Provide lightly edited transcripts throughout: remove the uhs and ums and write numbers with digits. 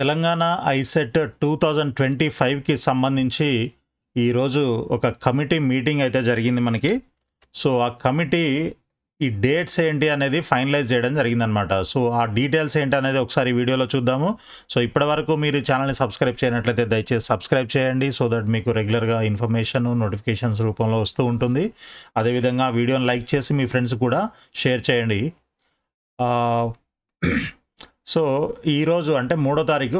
Telangana ICET 2025కి సంబంధించి ఈరోజు ఒక కమిటీ మీటింగ్ అయితే జరిగింది మనకి. సో ఆ కమిటీ ఈ డేట్స్ ఏంటి అనేది ఫైనలైజ్ చేయడం జరిగిందనమాట. సో ఆ డీటెయిల్స్ ఏంటి అనేది ఒకసారి వీడియోలో చూద్దాము. సో ఇప్పటివరకు మీరు ఛానల్ని సబ్స్క్రైబ్ చేయనట్లయితే దయచేసి సబ్స్క్రైబ్ చేయండి. సో దట్ మీకు రెగ్యులర్గా ఇన్ఫర్మేషన్ నోటిఫికేషన్స్ రూపంలో వస్తూ ఉంటుంది. అదేవిధంగా వీడియోని లైక్ చేసి మీ ఫ్రెండ్స్ కూడా షేర్ చేయండి. సో ఈరోజు అంటే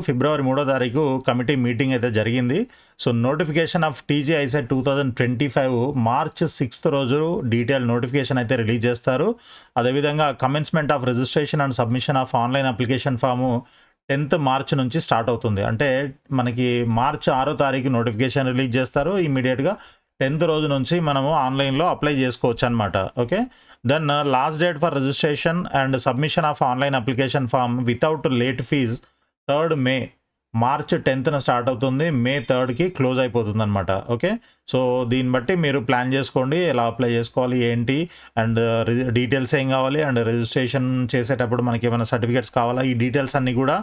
ఫిబ్రవరి 3వ కమిటీ మీటింగ్ అయితే జరిగింది. So notification of TG ICET 2025 March 6 రోజు డీటెయిల్ నోటిఫికేషన్ అయితే రిలీజ్ చేస్తారు. అదేవిధంగా commencement of registration and submission of online application form 10th March నుంచి స్టార్ట్ అవుతుంది. అంటే మనకి మార్చ్ 6 నోటిఫికేషన్ రిలీజ్ చేస్తారు. ఇమీడియట్గా 10th రోజు నుంచి మనము ఆన్లైన్లో అప్లై చేసుకోవచ్చు అనమాట. Okay, then last date for registration and submission of online application form without late fee 3rd May, March 10th start అవుతుంది, మే 3rdకి క్లోజ్ అయిపోతుంది అనమాట. ఓకే, సో దీన్ని బట్టి మీరు ప్లాన్ చేసుకోండి ఎలా అప్లై చేసుకోవాలి ఏంటి, అండ్ డీటెయిల్స్ ఏం కావాలి, అండ్ రిజిస్ట్రేషన్ చేసేటప్పుడు మనకి ఏమైనా సర్టిఫికేట్స్ కావాలా, ఈ డీటెయిల్స్ అన్నీ కూడా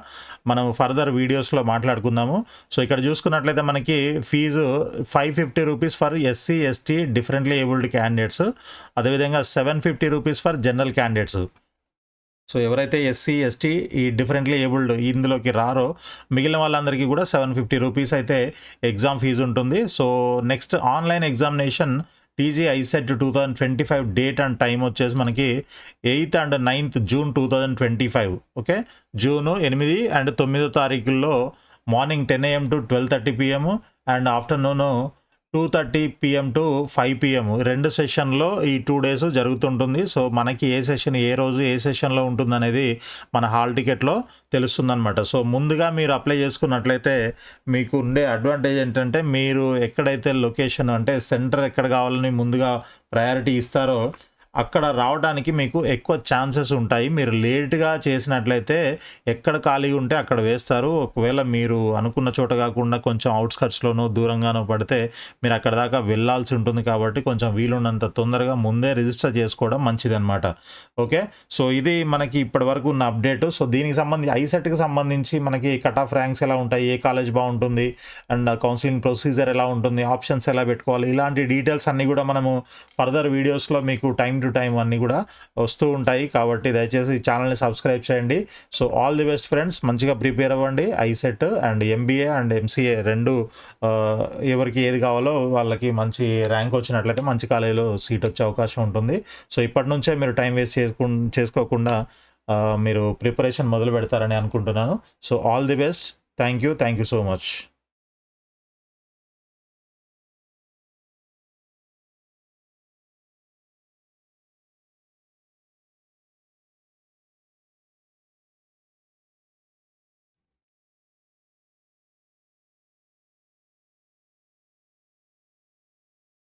మనం ఫర్దర్ వీడియోస్లో మాట్లాడుకుందాము. సో ఇక్కడ చూసుకున్నట్లయితే మనకి fee 550 rupees for SC ST differently abled candidates, అదేవిధంగా 750 rupees for general candidates. So ఎవరైతే ఎస్సీ ఎస్టీ ఈ డిఫరెంట్లీ ఏబుల్డ్ ఇందులోకి రారో మిగిలిన వాళ్ళందరికీ కూడా 750 రూపీస్ అయితే ఎగ్జామ్ ఫీజు ఉంటుంది. So next online examination TG ICET 2025 date and time వచ్చేసి మనకి 8th and 9th June 2025. Okay, June 8 and 9 తారీఖుల్లో morning 10 AM to 12:30 PM and afternoon 2:30 PM to 5 PM 2 సెషన్లో ఈ 2 days జరుగుతుంటుంది. సో మనకి ఏ సెషన్ ఏ రోజు ఏ సెషన్లో ఉంటుందనేది మన హాల్ టికెట్లో తెలుస్తుందన్నమాట. సో ముందుగా మీరు అప్లై చేసుకున్నట్లయితే మీకు ఉండే అడ్వాంటేజ్ ఏంటంటే మీరు ఎక్కడైతే లొకేషన్ అంటే సెంటర్ ఎక్కడ కావాలని ముందుగా ప్రయారిటీ ఇస్తారో అక్కడ రావడానికి మీకు ఎక్కువ ఛాన్సెస్ ఉంటాయి. మీరు లేట్గా చేసినట్లయితే ఎక్కడ ఖాళీ ఉంటే అక్కడ వేస్తారు. ఒకవేళ మీరు అనుకున్న చోట కాకుండా కొంచెం అవుట్స్కట్స్లోనో దూరంగానో పడితే మీరు అక్కడ దాకా వెళ్ళాల్సి ఉంటుంది. కాబట్టి కొంచెం వీలున్నంత తొందరగా ముందే రిజిస్టర్ చేసుకోవడం మంచిదన్నమాట. ఓకే, సో ఇది మనకి ఇప్పటి వరకు ఉన్న అప్డేట్. సో దీనికి సంబంధించి ఐసెట్కి సంబంధించి మనకి కట్ ఆఫ్ ర్యాంక్స్ ఎలా ఉంటాయి, ఏ కాలేజ్ బాగుంటుంది, అండ్ కౌన్సిలింగ్ ప్రొసీజర్ ఎలా ఉంటుంది, ఆప్షన్స్ ఎలా పెట్టుకోవాలి, ఇలాంటి డీటెయిల్స్ అన్నీ కూడా మనము ఫర్దర్ వీడియోస్లో మీకు టైం టు టైం అన్నీ కూడా వస్తూ ఉంటాయి. కాబట్టి దయచేసి ఛానల్ని సబ్స్క్రైబ్ చేయండి. So all the best friends, మంచిగా ప్రిపేర్ అవ్వండి. ICET and MBA and MCA రెండు ఎవరికి ఏది కావాలో వాళ్ళకి మంచి ర్యాంక్ వచ్చినట్లయితే మంచి కాలేజీలో సీట్ వచ్చే అవకాశం ఉంటుంది. సో ఇప్పటి నుంచే మీరు టైం వేస్ట్ చేసుకోకుండా మీరు ప్రిపరేషన్ మొదలు పెడతారని అనుకుంటున్నాను. So all the best, thank you so much.